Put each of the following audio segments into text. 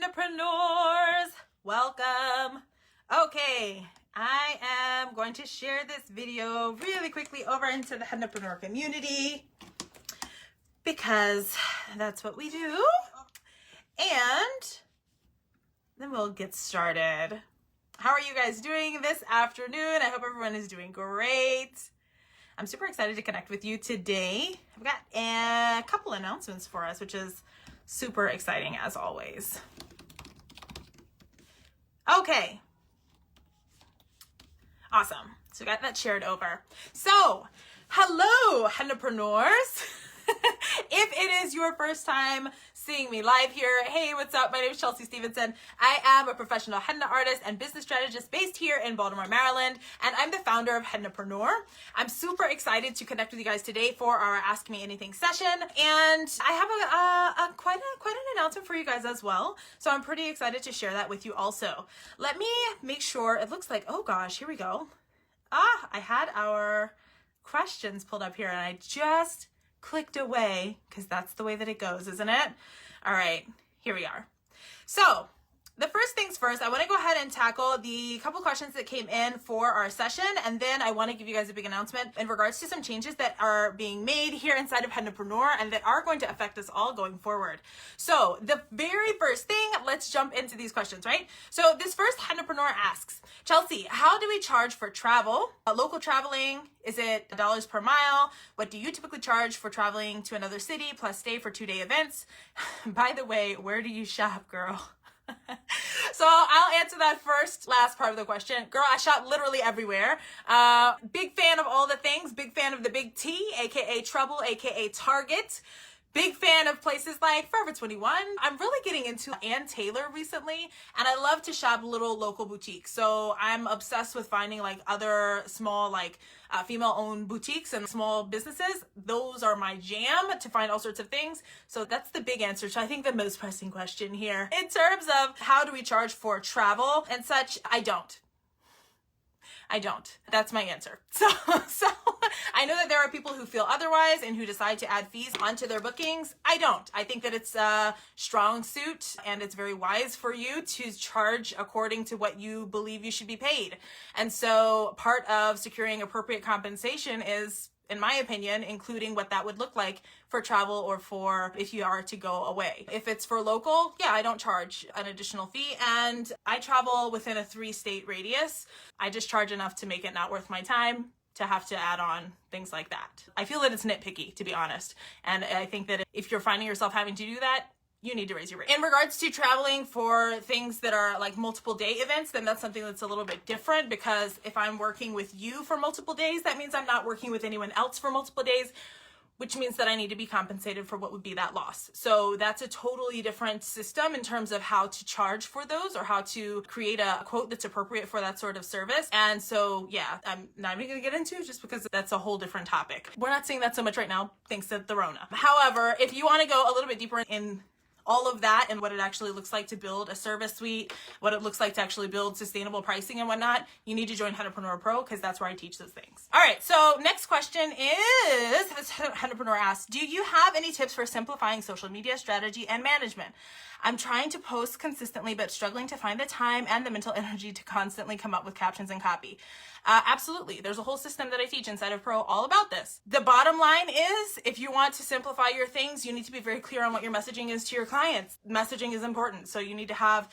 Hennapreneurs, welcome. Okay, I am going to share this video really quickly over into the Hennapreneur community because that's what we do, and then we'll get started. How are you guys doing this afternoon? I hope everyone is doing great. I'm super excited to connect with you today. I've got a couple announcements for us, which is super exciting as always. Okay. Awesome. So we got that shared over. So, hello, Hennapreneurs. If it is your first time seeing me live here, hey, what's up? My name is Chelsea Stevenson. I am a professional henna artist and business strategist based here in Baltimore, Maryland, and I'm the founder of Hennapreneur. I'm super excited to connect with you guys today for our Ask Me Anything session, and I have quite an announcement for you guys as well. So I'm pretty excited to share that with you also. Let me make sure. It looks like, oh gosh, here we go. I had our questions pulled up here, and I just clicked away because that's the way that it goes, isn't it? All right, here we are. So the first things first, I want to go ahead and tackle the couple questions that came in for our session, and then I want to give you guys a big announcement in regards to some changes that are being made here inside of Hennapreneur and that are going to affect us all going forward. So the very first thing, let's jump into these questions, right? So this first Hennapreneur asks, Chelsea, how do we charge for travel? Local traveling, is it dollars per mile? What do you typically charge for traveling to another city plus stay for 2-day events? By the way, where do you shop, girl? So I'll answer that last part of the question. Girl, I shop literally everywhere. Big fan of all the things. Big fan of the Big T, aka Trouble, aka Target. Big fan of places like Forever 21. I'm really getting into Ann Taylor recently, and I love to shop little local boutiques. So I'm obsessed with finding like other small female-owned boutiques and small businesses. Those are my jam to find all sorts of things. So that's the big answer to I think the most pressing question here. In terms of how do we charge for travel and such, I don't. That's my answer. So I know that there are people who feel otherwise and who decide to add fees onto their bookings. I don't. I think that it's a strong suit and it's very wise for you to charge according to what you believe you should be paid. And so part of securing appropriate compensation is, in my opinion, including what that would look like for travel or for if you are to go away. If it's for local, yeah, I don't charge an additional fee, and I travel within a 3-state radius. I just charge enough to make it not worth my time to have to add on things like that. I feel that it's nitpicky, to be honest, and I think that if you're finding yourself having to do that, you need to raise your rate. In regards to traveling for things that are like multiple day events, then that's something that's a little bit different, because if I'm working with you for multiple days, that means I'm not working with anyone else for multiple days, which means that I need to be compensated for what would be that loss. So that's a totally different system in terms of how to charge for those or how to create a quote that's appropriate for that sort of service. And so, yeah, I'm not even gonna get into it just because that's a whole different topic. We're not seeing that so much right now, thanks to the Rona. However, if you wanna go a little bit deeper in all of that and what it actually looks like to build a service suite, what it looks like to actually build sustainable pricing and whatnot, you need to join Hennapreneur Pro, because that's where I teach those things. All right, so next question is, this Hennapreneur asks, do you have any tips for simplifying social media strategy and management? I'm trying to post consistently, but struggling to find the time and the mental energy to constantly come up with captions and copy. Absolutely. There's a whole system that I teach inside of Pro all about this. The bottom line is, if you want to simplify your things, you need to be very clear on what your messaging is to your clients. Messaging is important. So you need to have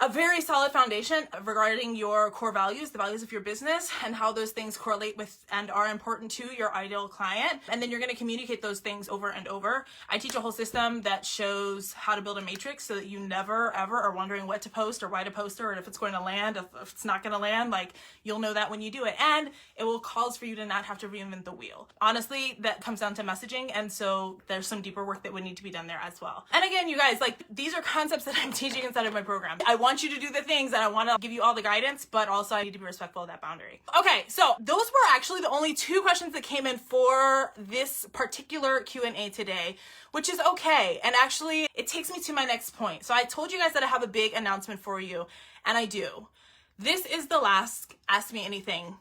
a very solid foundation regarding your core values, the values of your business, and how those things correlate with and are important to your ideal client. And then you're going to communicate those things over and over. I teach a whole system that shows how to build a matrix so that you never, ever are wondering what to post or why to post it, or if it's going to land, if it's not going to land. Like, you'll know that when you do it. And it will cause for you to not have to reinvent the wheel. Honestly, that comes down to messaging. And so there's some deeper work that would need to be done there as well. And again, you guys, like, these are concepts that I'm teaching inside of my program. I want you to do the things and I want to give you all the guidance, but also I need to be respectful of that boundary. Okay, so those were actually the only 2 questions that came in for this particular Q&A today, which is okay. And actually, it takes me to my next point. So I told you guys that I have a big announcement for you, and I do. This is the last Ask Me Anything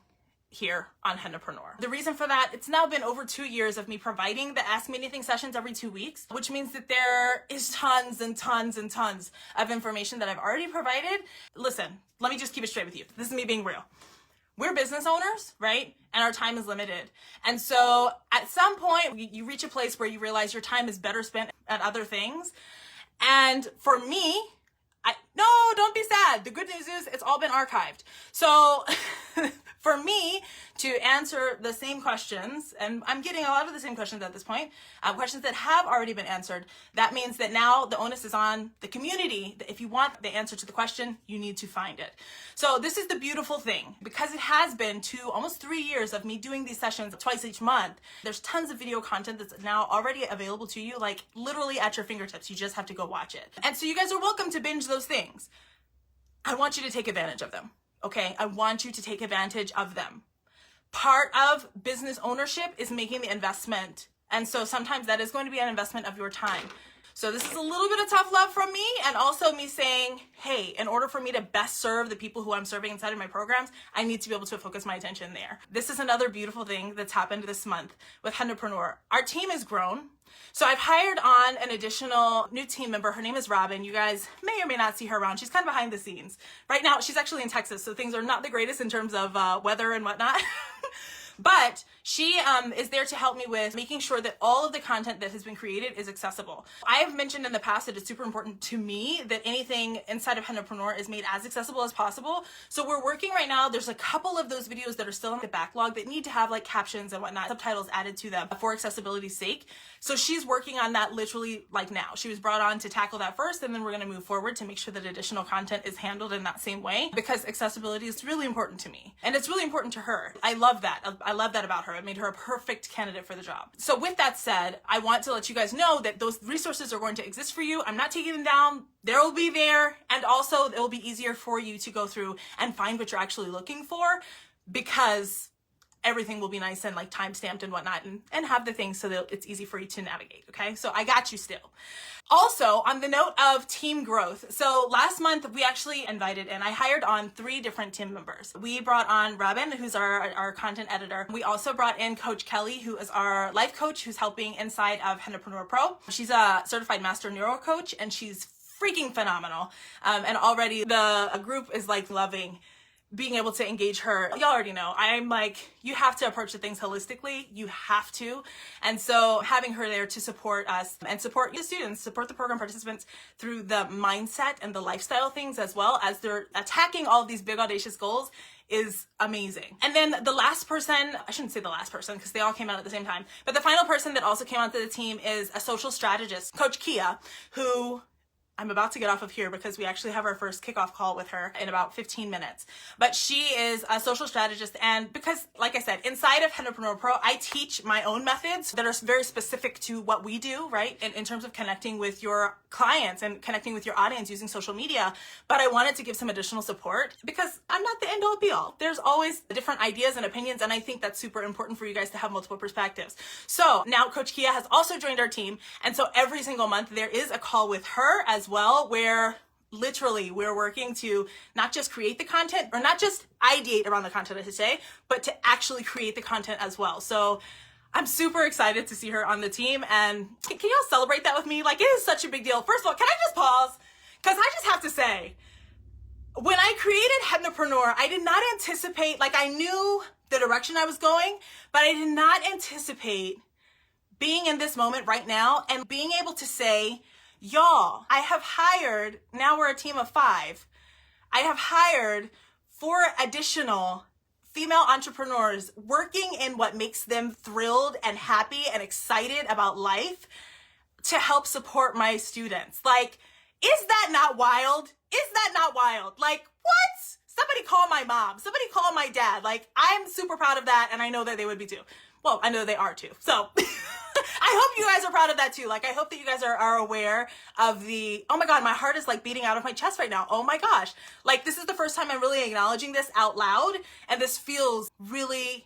here on Hennapreneur. The reason for that, it's now been over 2 years of me providing the Ask Me Anything sessions every 2 weeks, which means that there is tons and tons and tons of information that I've already provided. Listen, let me just keep it straight with you. This is me being real. We're business owners, right? And our time is limited. And so at some point, you reach a place where you realize your time is better spent at other things. And for me, no, don't be sad. The good news is it's all been archived. So for me to answer the same questions, and I'm getting a lot of the same questions at this point, questions that have already been answered, that means that now the onus is on the community. If you want the answer to the question, you need to find it. So this is the beautiful thing. Because it has been almost 3 years of me doing these sessions twice each month, there's tons of video content that's now already available to you, like literally at your fingertips. You just have to go watch it. And so you guys are welcome to binge those things. I want you to take advantage of them, okay? I want you to take advantage of them. Part of business ownership is making the investment. And so sometimes that is going to be an investment of your time. So this is a little bit of tough love from me, and also me saying, hey, in order for me to best serve the people who I'm serving inside of my programs, I need to be able to focus my attention there. This is another beautiful thing that's happened this month with Hennapreneur. Our team has grown. So I've hired on an additional new team member. Her name is Robin. You guys may or may not see her around. She's kind of behind the scenes. Right now, she's actually in Texas, so things are not the greatest in terms of weather and whatnot. But she is there to help me with making sure that all of the content that has been created is accessible. I have mentioned in the past that it's super important to me that anything inside of Hennapreneur is made as accessible as possible. So we're working right now. There's a couple of those videos that are still in the backlog that need to have like captions and whatnot, subtitles added to them for accessibility's sake. So she's working on that literally like now. She was brought on to tackle that first, and then we're going to move forward to make sure that additional content is handled in that same way, because accessibility is really important to me. And it's really important to her. I love that. I love that about her. It made her a perfect candidate for the job. So with that said, I want to let you guys know that those resources are going to exist for you. I'm not taking them down. They'll be there. And also it will be easier for you to go through and find what you're actually looking for, because everything will be nice and like time-stamped and whatnot, and have the things so that it's easy for you to navigate, okay? So I got you still. Also, on the note of team growth, so last month we actually invited and I hired on 3 different team members. We brought on Robin, who's our content editor. We also brought in Coach Kelly, who is our life coach, who's helping inside of Hennapreneur Pro. She's a certified master neuro coach, and she's freaking phenomenal. And already the group is like loving being able to engage her. Y'all already know, I'm like, you have to approach the things holistically. You have to. And so having her there to support us and support the students, support the program participants through the mindset and the lifestyle things, as well as they're attacking all of these big audacious goals, is amazing. And then the last person, I shouldn't say the last person because they all came out at the same time, but the final person that also came onto the team is a social strategist, Coach Kia, who I'm about to get off of here because we actually have our first kickoff call with her in about 15 minutes. But she is a social strategist, and because, like I said, inside of Hennapreneur Pro, I teach my own methods that are very specific to what we do, right? In terms of connecting with your clients and connecting with your audience using social media. But I wanted to give some additional support because I'm not the end all be all. There's always different ideas and opinions, and I think that's super important for you guys to have multiple perspectives. So now Coach Kia has also joined our team, and so every single month there is a call with her as well, where literally we're working to not just create the content, or not just ideate around the content, I should say, but to actually create the content as well. So I'm super excited to see her on the team, and can y'all celebrate that with me? Like, it is such a big deal. First of all, can I just pause? Because I just have to say, when I created Hennapreneur, I did not anticipate, like, I knew the direction I was going, but I did not anticipate being in this moment right now and being able to say, y'all, I have hired, now we're a team of 5. I have hired 4 additional female entrepreneurs working in what makes them thrilled and happy and excited about life to help support my students. Like, is that not wild? Is that not wild? Like, what? Somebody call my mom. Somebody call my dad. Like, I'm super proud of that, and I know that they would be too. Well, I know they are too. So I hope you guys are proud of that too. Like, I hope that you guys are aware of the, oh my God, my heart is like beating out of my chest right now. Oh my gosh. Like, this is the first time I'm really acknowledging this out loud. And this feels really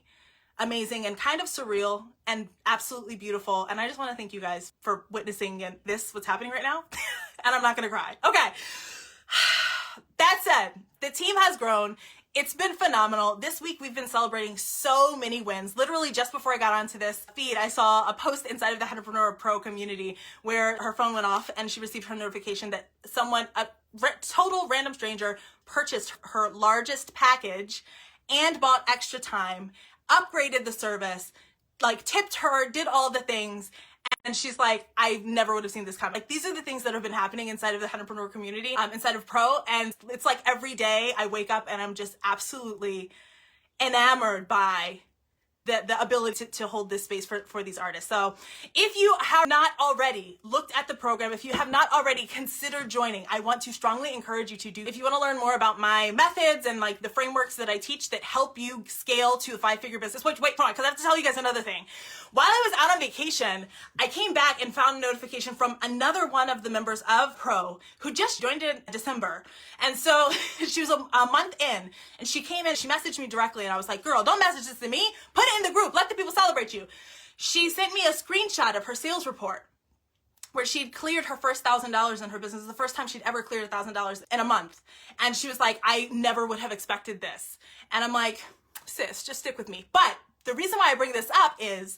amazing and kind of surreal and absolutely beautiful. And I just want to thank you guys for witnessing this, what's happening right now. And I'm not going to cry. Okay. That said, the team has grown. It's been phenomenal. This week we've been celebrating so many wins. Literally just before I got onto this feed, I saw a post inside of the Hennapreneur Pro community where her phone went off and she received her notification that someone, a total random stranger, purchased her largest package and bought extra time, upgraded the service, like tipped her, did all the things. And she's like, I never would have seen this coming. Like, these are the things that have been happening inside of the Hennapreneur community, inside of Pro. And it's like every day I wake up and I'm just absolutely enamored by the ability to hold this space for these artists. So if you have not already looked at the program, if you have not already considered joining, I want to strongly encourage you to do. If you want to learn more about my methods and like the frameworks that I teach that help you scale to a 5-figure business, wait, hold on, because I have to tell you guys another thing. While I was out on vacation, I came back and found a notification from another one of the members of Pro who just joined in December. And so she was a month in and she came in, she messaged me directly and I was like, girl, don't message this to me. Put it in the group. Let the people celebrate you. She sent me a screenshot of her sales report where she'd cleared her first $1,000 in her business. It was the first time she'd ever cleared $1,000 in a month. And she was like, I never would have expected this. And I'm like, sis, just stick with me. But the reason why I bring this up is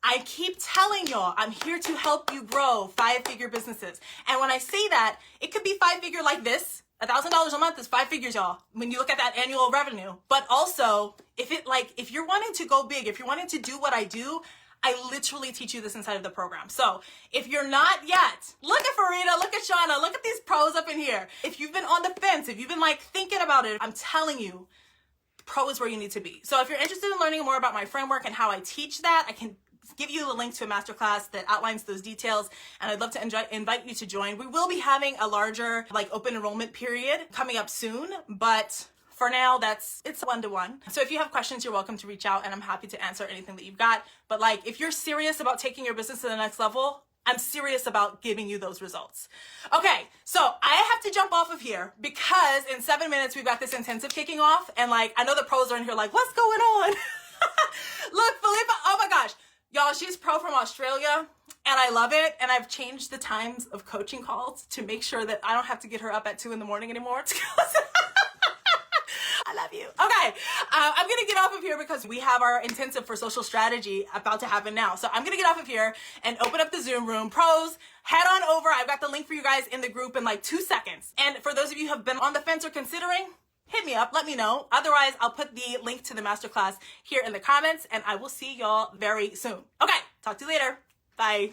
I keep telling y'all, I'm here to help you grow 5-figure businesses. And when I say that, it could be 5-figure like this. $1,000 a month is 5 figures, y'all, when you look at that annual revenue. But also, if you're wanting to go big, if you're wanting to do what I do, I literally teach you this inside of the program. So if you're not yet, look at Farida, look at Shauna, look at these pros up in here. If you've been on the fence, if you've been like thinking about it, I'm telling you, Pro is where you need to be. So if you're interested in learning more about my framework and how I teach that, I can give you a link to a masterclass that outlines those details, and I'd love to invite you to join. We will be having a larger like open enrollment period coming up soon, but for now it's one-to-one. So if you have questions, you're welcome to reach out and I'm happy to answer anything that you've got. But like, if you're serious about taking your business to the next level, I'm serious about giving you those results. Okay, so I have to jump off of here because in 7 minutes we've got this intensive kicking off, and like I know the pros are in here like, what's going on? Look, Philippa, oh my gosh. Y'all, she's Pro from Australia, and I love it. And I've changed the times of coaching calls to make sure that I don't have to get her up at 2 in the morning anymore. I love you. Okay, I'm gonna get off of here because we have our intensive for social strategy about to happen now. So I'm gonna get off of here and open up the Zoom room. Pros, head on over. I've got the link for you guys in the group in like 2 seconds. And for those of you who have been on the fence or considering, hit me up, let me know. Otherwise, I'll put the link to the masterclass here in the comments, and I will see y'all very soon. Okay, talk to you later. Bye.